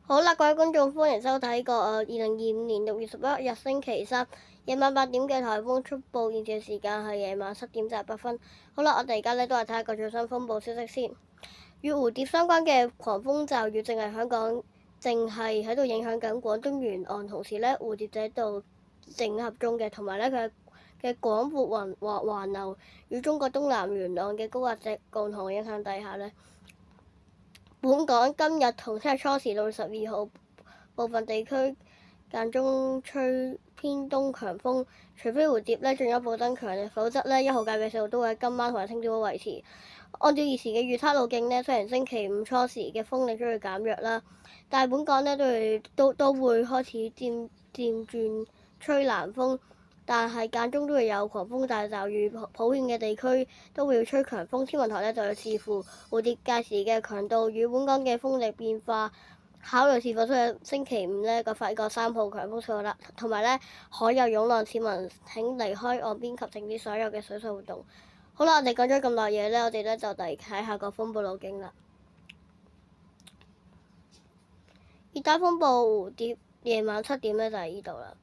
好啦，各位觀眾，歡迎收睇個2025年6月11日星期三夜晚8點嘅颱風速報，現在時間係夜晚7點8分。好啦，我哋而家咧都係睇下個最新風暴消息先。與蝴蝶相關嘅狂風驟雨正係香港，正係喺度影響緊廣東沿岸，同時咧蝴蝶就喺度整合中嘅，同埋咧佢嘅廣闊環流與中國東南沿岸嘅高壓脊共同影響底下咧。本港今日同聽日初時到12號，部分地區間中吹偏東強風，除非蝴蝶進一步增強，否則1號戒備信號都會喺今晚同埋聽朝都維持。按照現時嘅預測路徑雖然星期五初時嘅風力都會減弱啦，但係本港都會開始漸轉吹南風。但係間中都會有狂風大驟雨，普遍嘅地區都會吹強風。天文台就要視乎蝴蝶屆時嘅強度與本港嘅風力變化，考慮是否需要星期五發個3號強風信號啦。同埋海有湧浪，市民請離開岸邊及停止所有嘅水上活動。好啦，我哋講咗咁耐嘢我哋就嚟睇下個風暴路徑啦。熱帶風暴蝴蝶夜晚7點就係呢度啦。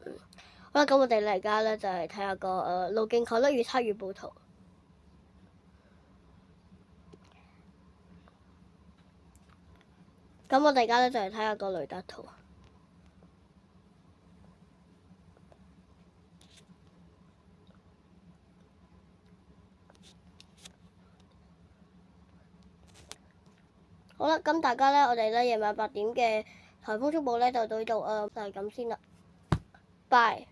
好啦，咁我哋而家就係睇下個路徑概率預測預報圖。咁我哋而家就嚟睇下個雷達圖。好啦，咁大家我哋夜晚8點嘅颱風速報就到呢度就係咁先啦。拜。